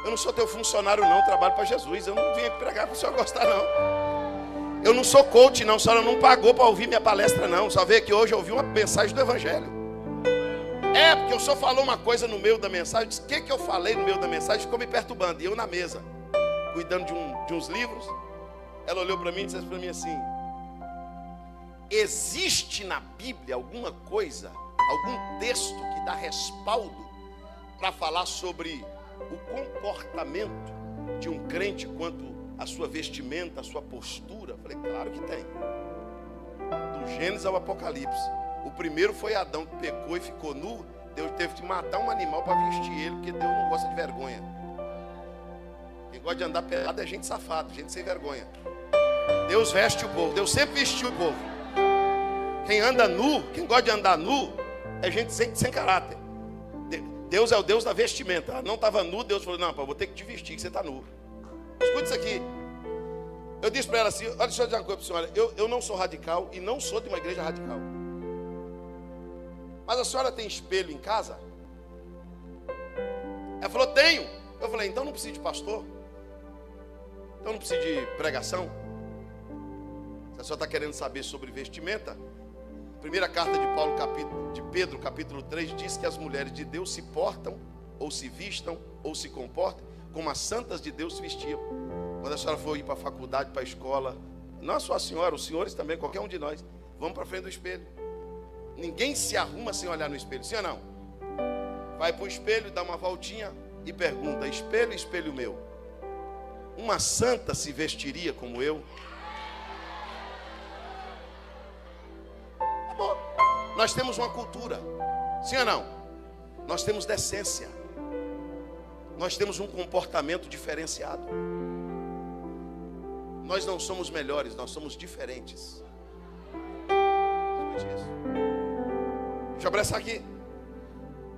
Eu não sou teu funcionário não, trabalho para Jesus. Eu não vim aqui pregar para o senhor gostar não. Eu não sou coach não, a senhora não pagou para ouvir minha palestra não. Só veio aqui hoje ouvir uma mensagem do Evangelho. É, porque o senhor falou uma coisa no meio da mensagem. Disse, o que eu falei no meio da mensagem? Ficou me perturbando. E eu na mesa, cuidando de uns livros. Ela olhou para mim e disse para mim assim: existe na Bíblia alguma coisa, algum texto que dá respaldo para falar sobre o comportamento de um crente quanto à sua vestimenta, a sua postura? Eu falei, claro que tem. Do Gênesis ao Apocalipse. O primeiro foi Adão, que pecou e ficou nu. Deus teve que matar um animal para vestir ele, porque Deus não gosta de vergonha. Quem gosta de andar pelado é gente safada, gente sem vergonha. Deus veste o povo, Deus sempre vestiu o povo. Quem anda nu, quem gosta de andar nu, é gente sem caráter. Deus é o Deus da vestimenta. Ela não estava nu, Deus falou, não, vou ter que te vestir, que você está nu. Escuta isso aqui. Eu disse para ela assim, olha, deixa eu dizer uma coisa para a senhora. Eu não sou radical e não sou de uma igreja radical. mas a senhora tem espelho em casa? Ela falou, tenho. Eu falei, então não precisa de pastor? Então não precisa de pregação? Se a senhora está querendo saber sobre vestimenta, primeira carta de Pedro, capítulo 3, diz que as mulheres de Deus se portam, ou se vistam, ou se comportam, como as santas de Deus se vestiam. Quando a senhora for ir para a faculdade, para a escola, não só a senhora, os senhores também, qualquer um de nós, vamos para frente do espelho. Ninguém se arruma sem olhar no espelho, sim ou não? Vai para o espelho, dá uma voltinha e pergunta, espelho, espelho meu, uma santa se vestiria como eu? Amor, nós temos uma cultura, sim ou não? Nós temos decência. Nós temos um comportamento diferenciado. Nós não somos melhores, nós somos diferentes. Deixa eu abraçar aqui.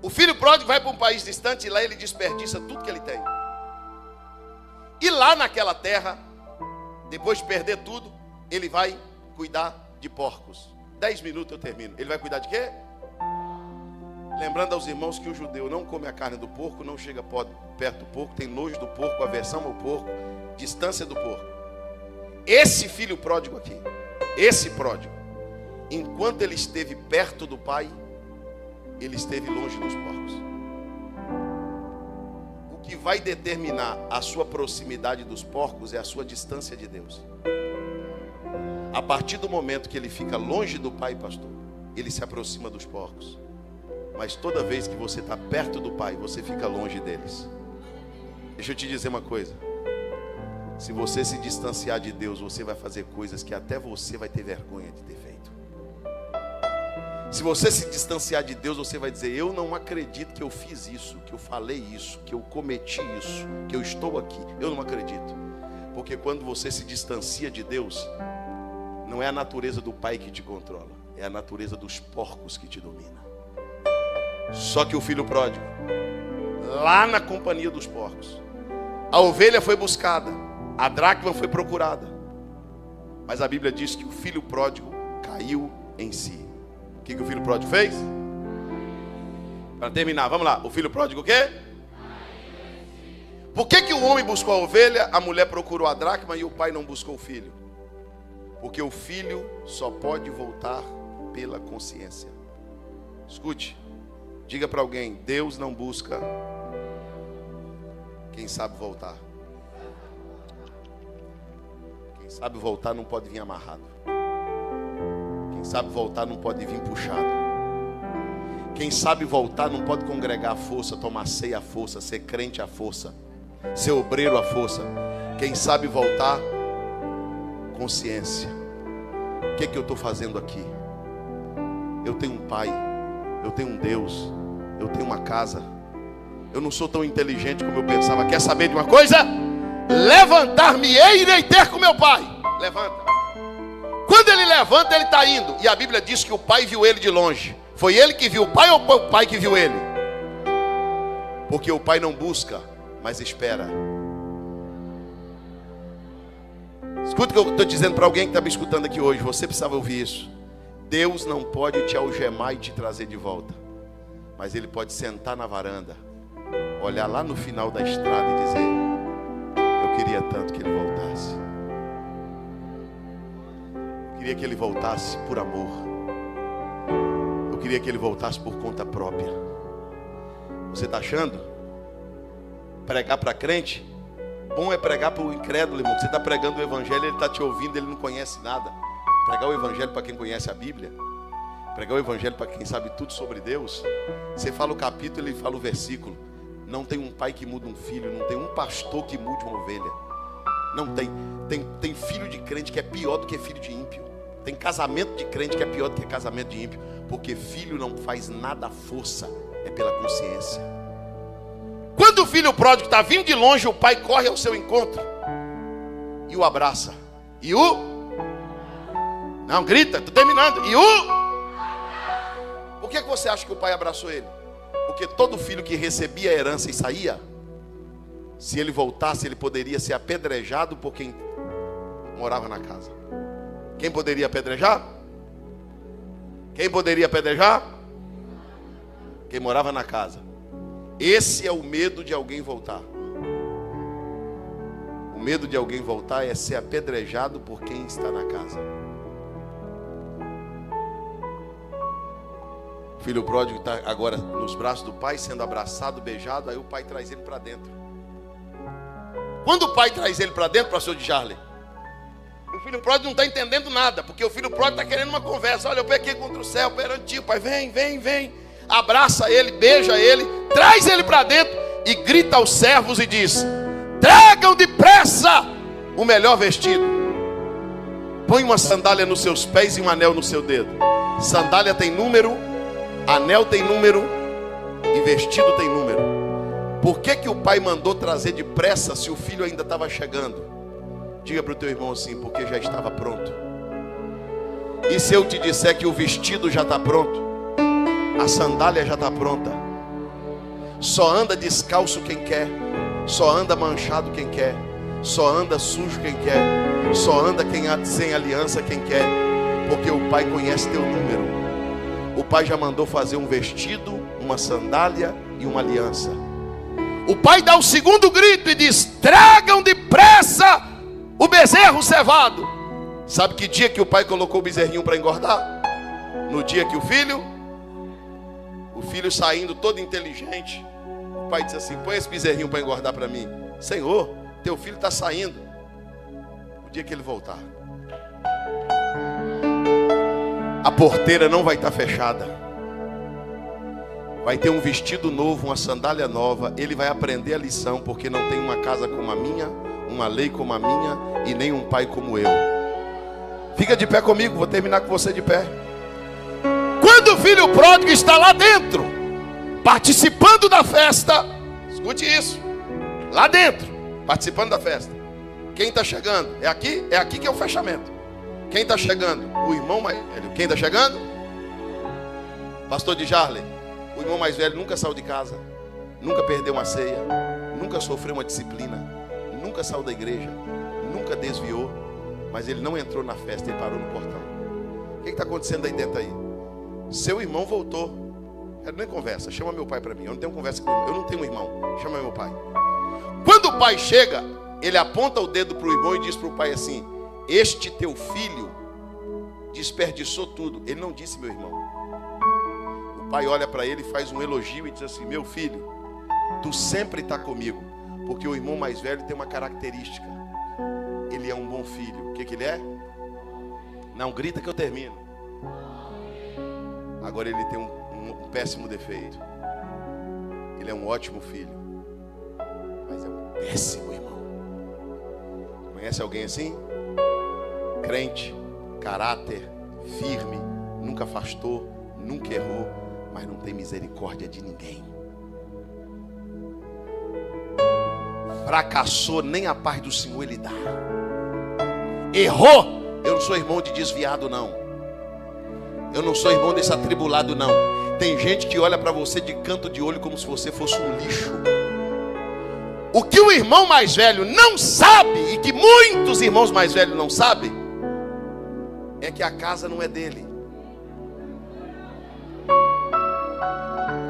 O filho pródigo vai para um país distante e lá ele desperdiça tudo que ele tem. E lá naquela terra, depois de perder tudo, ele vai cuidar de porcos. 10 minutos eu termino. Ele vai cuidar de quê? Lembrando aos irmãos que o judeu não come a carne do porco, não chega perto do porco, tem nojo do porco, aversão ao porco, distância do porco. Esse filho pródigo aqui, esse pródigo, enquanto ele esteve perto do pai, ele esteve longe dos porcos. O que vai determinar a sua proximidade dos porcos é a sua distância de Deus. A partir do momento que ele fica longe do pai, pastor, ele se aproxima dos porcos. Mas toda vez que você está perto do pai, você fica longe deles. Deixa eu te dizer uma coisa. Se você se distanciar de Deus, você vai fazer coisas que até você vai ter vergonha de ter feito. Se você se distanciar de Deus, você vai dizer, eu não acredito que eu fiz isso, que eu falei isso, que eu cometi isso, que eu estou aqui. Eu não acredito. Porque quando você se distancia de Deus, não é a natureza do pai que te controla, é a natureza dos porcos que te domina. Só que o filho pródigo, lá na companhia dos porcos, a ovelha foi buscada, a dracma foi procurada, mas a Bíblia diz que o filho pródigo caiu em si. O que o filho pródigo fez? Para terminar, vamos lá. O filho pródigo o quê? Por que o homem buscou a ovelha, a mulher procurou a dracma e o pai não buscou o filho? Porque o filho só pode voltar pela consciência. Escute. Diga para alguém, Deus não busca quem sabe voltar. Quem sabe voltar não pode vir amarrado. Quem sabe voltar não pode vir puxado. Quem sabe voltar não pode congregar à força, tomar ceia à força, ser crente à força, ser obreiro à força. Quem sabe voltar, consciência. O que eu estou fazendo aqui? Eu tenho um pai. Eu tenho um Deus, eu tenho uma casa. Eu não sou tão inteligente como eu pensava. Quer saber de uma coisa? Levantar-me-ei e irei ter com meu pai. Levanta. Quando ele levanta, ele está indo. E a Bíblia diz que o pai viu ele de longe. Foi ele que viu o pai ou foi o pai que viu ele? Porque o pai não busca, mas espera. Escuta o que eu estou dizendo para alguém que está me escutando aqui hoje. Você precisava ouvir isso. Deus não pode te algemar e te trazer de volta, mas Ele pode sentar na varanda, olhar lá no final da estrada e dizer, eu queria tanto que Ele voltasse. Eu queria que Ele voltasse por amor. Eu queria que Ele voltasse por conta própria. Você está achando? Pregar para crente? Bom é pregar para o incrédulo, irmão. Você está pregando o evangelho, ele está te ouvindo, ele não conhece nada. Pregar o evangelho para quem conhece a Bíblia, pregar o evangelho para quem sabe tudo sobre Deus. Você fala o capítulo, ele fala o versículo. Não tem um pai que muda um filho, não tem um pastor que mude uma ovelha. Não tem. Tem filho de crente que é pior do que filho de ímpio. Tem casamento de crente que é pior do que casamento de ímpio. Porque filho não faz nada à força, é pela consciência. Quando o filho pródigo está vindo de longe, o pai corre ao seu encontro e o abraça. E o... Não, grita, estou terminando. E o... Por que você acha que o pai abraçou ele? Porque todo filho que recebia a herança e saía, se ele voltasse, ele poderia ser apedrejado por quem morava na casa. Quem poderia apedrejar? Quem poderia apedrejar? Quem morava na casa. Esse é o medo de alguém voltar. O medo de alguém voltar é ser apedrejado por quem está na casa. O filho pródigo está agora nos braços do pai, sendo abraçado, beijado. Aí o pai traz ele para dentro. Quando o pai traz ele para dentro, pastor de Jarley, o filho pródigo não está entendendo nada, porque o filho pródigo está querendo uma conversa. Olha, eu pequei contra o céu, perante ti, pai, vem. Abraça ele, beija ele, traz ele para dentro e grita aos servos e diz: tragam depressa o melhor vestido. Põe uma sandália nos seus pés e um anel no seu dedo. Sandália tem número, anel tem número e vestido tem número. Por que o pai mandou trazer depressa se o filho ainda estava chegando? Diga para o teu irmão assim: porque já estava pronto. E se eu te disser que o vestido já está pronto, a sandália já está pronta. Só anda descalço quem quer. Só anda manchado quem quer. Só anda sujo quem quer. Só anda sem aliança quem quer. Porque o pai conhece teu número. O pai já mandou fazer um vestido, uma sandália e uma aliança. O pai dá o segundo grito e diz: tragam depressa o bezerro cevado. Sabe que dia que o pai colocou o bezerrinho para engordar? No dia que o filho saindo todo inteligente, o pai disse assim: põe esse bezerrinho para engordar para mim. Senhor, teu filho está saindo. O dia que ele voltar, a porteira não vai estar fechada. Vai ter um vestido novo, uma sandália nova. Ele vai aprender a lição, porque não tem uma casa como a minha, uma lei como a minha e nem um pai como eu. Fica de pé comigo, vou terminar com você de pé. Quando o filho pródigo está lá dentro, participando da festa, escute isso, lá dentro, participando da festa, quem está chegando? É aqui que é o fechamento. Quem está chegando? O irmão mais velho. Quem está chegando? Pastor de Jarley, o irmão mais velho nunca saiu de casa, nunca perdeu uma ceia, nunca sofreu uma disciplina, nunca saiu da igreja, nunca desviou, mas ele não entrou na festa, ele parou no portão. O que está acontecendo aí dentro aí? Seu irmão voltou. Quero nem conversa, chama meu pai para mim. Eu não tenho conversa com ele, eu não tenho um irmão. Chama meu pai. Quando o pai chega, ele aponta o dedo para o irmão e diz para o pai assim: este teu filho desperdiçou tudo. Ele não disse meu irmão. O pai olha para ele, faz um elogio e diz assim: meu filho, tu sempre está comigo. Porque o irmão mais velho tem uma característica: ele é um bom filho. O que ele é? Não grita que eu termino. Agora ele tem um péssimo defeito. Ele é um ótimo filho, mas é um péssimo irmão. Conhece alguém assim? Crente, caráter, firme, nunca afastou, nunca errou, mas não tem misericórdia de ninguém. Fracassou, nem a paz do Senhor ele dá. Errou. Eu não sou irmão de desviado, não. Eu não sou irmão desse atribulado, não. Tem gente que olha para você de canto de olho como se você fosse um lixo. O que o irmão mais velho não sabe, e que muitos irmãos mais velhos não sabem, é que a casa não é dele.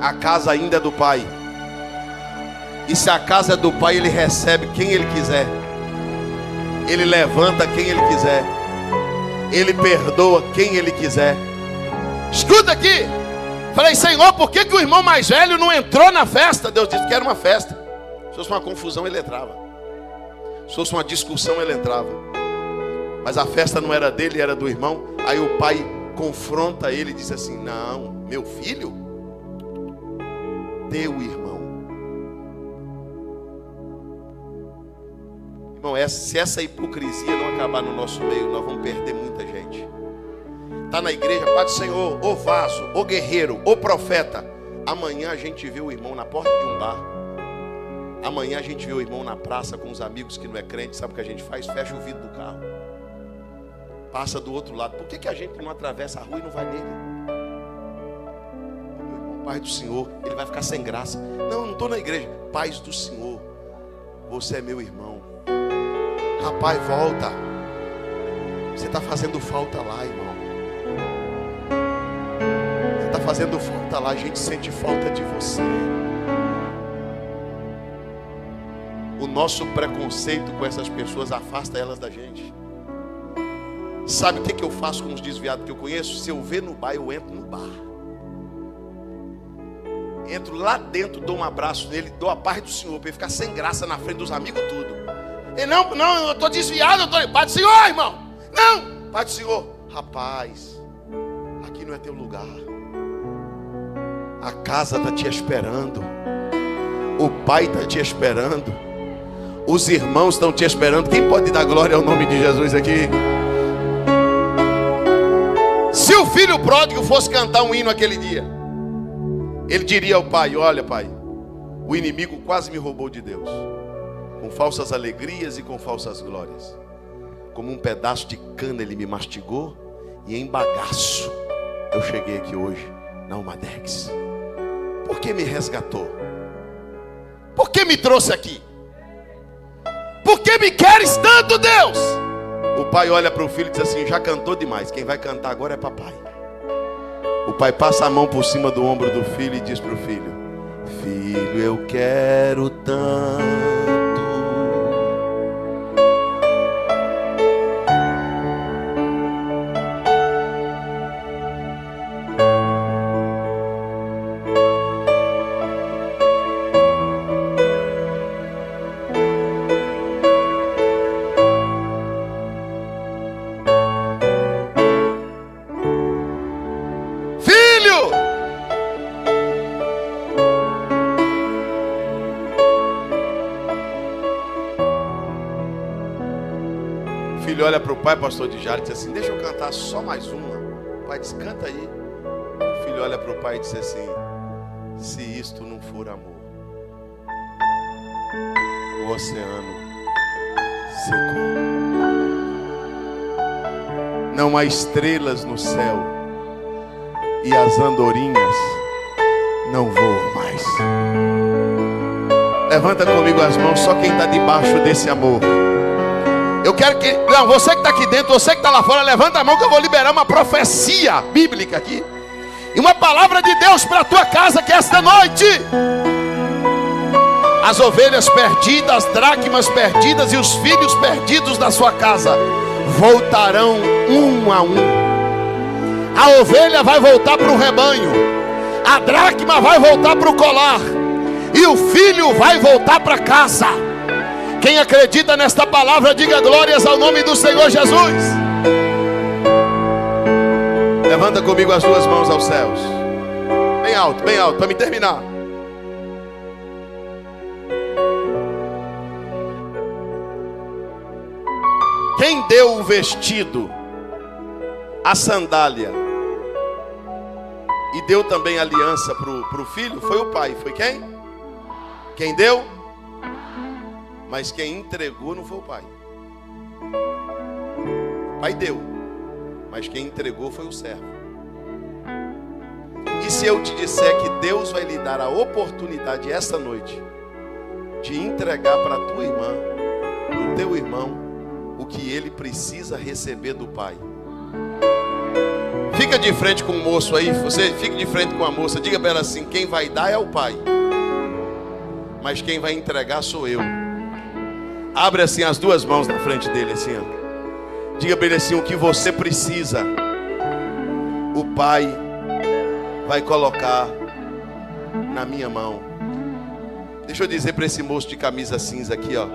A casa ainda é do pai. E se a casa é do pai, ele recebe quem ele quiser. Ele levanta quem ele quiser. Ele perdoa quem ele quiser. Escuta aqui. Falei: Senhor, por que o irmão mais velho não entrou na festa? Deus disse que era uma festa. Se fosse uma confusão, ele entrava. Se fosse uma discussão, ele entrava. Mas a festa não era dele, era do irmão. Aí o pai confronta ele e diz assim: não, meu filho, teu irmão. Irmão, se essa hipocrisia não acabar no nosso meio, nós vamos perder muita gente. Está na igreja, Pai do Senhor, ô vaso, ô guerreiro, ô profeta. Amanhã a gente vê o irmão na porta de um bar. Amanhã a gente vê o irmão na praça com os amigos que não é crente. Sabe o que a gente faz? Fecha o vidro do carro, passa do outro lado. Por que a gente não atravessa a rua e não vai nele? Meu irmão, Pai do Senhor, ele vai ficar sem graça. Não estou na igreja. Paz do Senhor, você é meu irmão. Rapaz, volta. Você está fazendo falta lá, irmão. Você está fazendo falta lá, a gente sente falta de você. O nosso preconceito com essas pessoas afasta elas da gente. Sabe o que eu faço com os desviados que eu conheço? Se eu ver no bar, eu entro no bar. Entro lá dentro, dou um abraço nele, dou a paz do Senhor, para ele ficar sem graça na frente dos amigos tudo. Ele, não, eu estou desviado, Pai do Senhor, irmão. Não, Pai do Senhor. Rapaz, aqui não é teu lugar. A casa está te esperando. O Pai está te esperando. Os irmãos estão te esperando. Quem pode dar glória ao nome de Jesus aqui? Se o filho pródigo fosse cantar um hino aquele dia, ele diria ao pai: olha, pai, o inimigo quase me roubou de Deus, com falsas alegrias e com falsas glórias. Como um pedaço de cana ele me mastigou, e em bagaço eu cheguei aqui hoje na Umadex. Por que me resgatou? Por que me trouxe aqui? Por que me queres tanto, Deus? O pai olha para o filho e diz assim: já cantou demais, quem vai cantar agora é papai. O pai passa a mão por cima do ombro do filho e diz para o filho: filho, eu quero tanto. Olha para o pai, pastor de Jara, e diz assim: deixa eu cantar só mais uma. O pai diz: canta aí. O filho olha para o pai e diz assim: se isto não for amor, o oceano secou. Não há estrelas no céu e as andorinhas não voam mais. Levanta comigo as mãos, só quem está debaixo desse amor. Eu quero que... Não, você que está aqui dentro, você que está lá fora, levanta a mão que eu vou liberar uma profecia bíblica aqui. E uma palavra de Deus para a tua casa, que esta noite as ovelhas perdidas, as dracmas perdidas e os filhos perdidos da sua casa voltarão um a um. A ovelha vai voltar para o rebanho, a dracma vai voltar para o colar, e o filho vai voltar para casa. Quem acredita nesta palavra, diga glórias ao nome do Senhor Jesus. Levanta comigo as duas mãos aos céus. Bem alto, para me terminar. Quem deu o vestido, a sandália, e deu também a aliança para o filho, foi o pai. Foi quem? Quem deu? Mas quem entregou não foi o pai. O pai deu, mas quem entregou foi o servo. E se eu te disser que Deus vai lhe dar a oportunidade esta noite de entregar para a tua irmã, para o teu irmão, o que ele precisa receber do pai? Fica de frente com o moço aí, você fica de frente com a moça, diga para ela assim: quem vai dar é o pai, mas quem vai entregar sou eu. Abre assim as duas mãos na frente dele, assim, ó. Diga para ele assim: o que você precisa, o pai vai colocar na minha mão. Deixa eu dizer para esse moço de camisa cinza aqui, ó: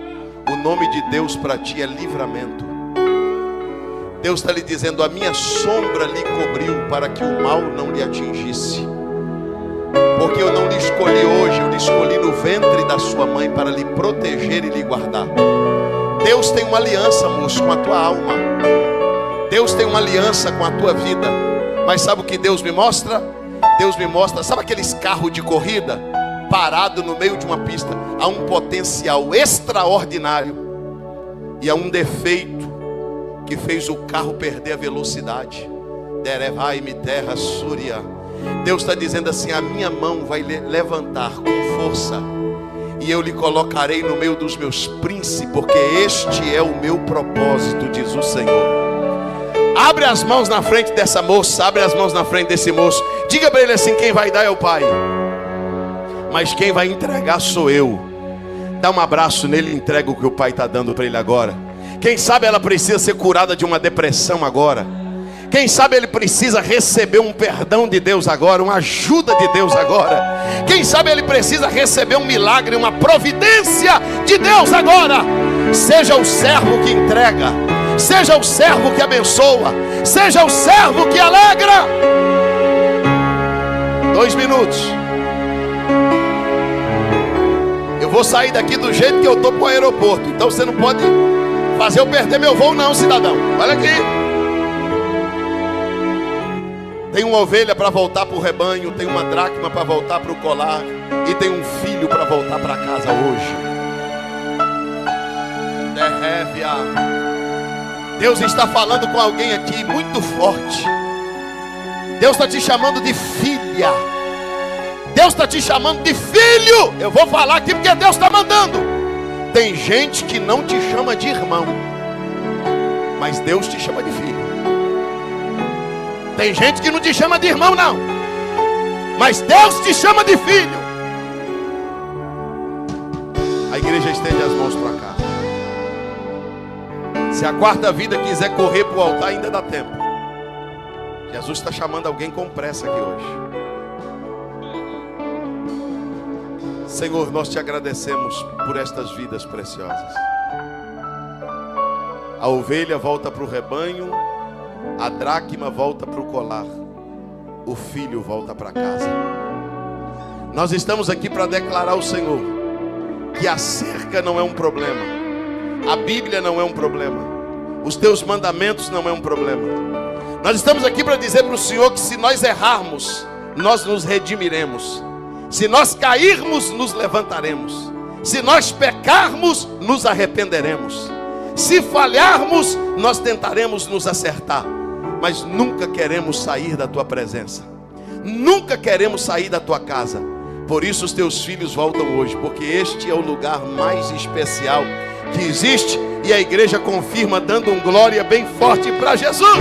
o nome de Deus para ti é livramento. Deus está lhe dizendo: a minha sombra lhe cobriu para que o mal não lhe atingisse. Porque eu não lhe escolhi hoje, eu lhe escolhi no ventre da sua mãe para lhe proteger e lhe guardar. Deus tem uma aliança, moço, com a tua alma. Deus tem uma aliança com a tua vida. Mas sabe o que Deus me mostra? Deus me mostra, sabe aqueles carros de corrida parado no meio de uma pista? Há um potencial extraordinário e há um defeito que fez o carro perder a velocidade. Derevai-me terra súria. Deus está dizendo assim: a minha mão vai levantar com força, e eu lhe colocarei no meio dos meus príncipes, porque este é o meu propósito, diz o Senhor. Abre as mãos na frente dessa moça, abre as mãos na frente desse moço. Diga para ele assim: quem vai dar é o pai, mas quem vai entregar sou eu. Dá um abraço nele e entrega o que o pai está dando para ele agora. Quem sabe ela precisa ser curada de uma depressão agora. Quem sabe ele precisa receber um perdão de Deus agora, uma ajuda de Deus agora. Quem sabe ele precisa receber um milagre, uma providência de Deus agora. Seja o servo que entrega, seja o servo que abençoa, seja o servo que alegra. 2 minutos. Eu vou sair daqui do jeito que eu estou para o aeroporto. Então você não pode fazer eu perder meu voo não, cidadão. Olha aqui. Tem uma ovelha para voltar para o rebanho, tem uma dracma para voltar para o colar, e tem um filho para voltar para casa hoje. Deus está falando com alguém aqui muito forte. Deus está te chamando de filha. Deus está te chamando de filho. Eu vou falar aqui porque Deus está mandando. Tem gente que não te chama de irmão, mas Deus te chama de filho. Tem gente que não te chama de irmão não, mas Deus te chama de filho. A igreja estende as mãos para cá. Se a quarta vida quiser correr para o altar, ainda dá tempo. Jesus está chamando alguém com pressa aqui hoje. Senhor, nós te agradecemos por estas vidas preciosas. A ovelha volta para o rebanho, a dracma volta para o colar, o filho volta para casa. Nós estamos aqui para declarar ao Senhor que a cerca não é um problema, a Bíblia não é um problema, os teus mandamentos não é um problema. Nós estamos aqui para dizer para o Senhor que se nós errarmos, nós nos redimiremos. Se nós cairmos, nos levantaremos. Se nós pecarmos, nos arrependeremos. Se falharmos, nós tentaremos nos acertar. Mas nunca queremos sair da tua presença. Nunca queremos sair da tua casa. Por isso os teus filhos voltam hoje, porque este é o lugar mais especial que existe. E a igreja confirma, dando um glória bem forte para Jesus.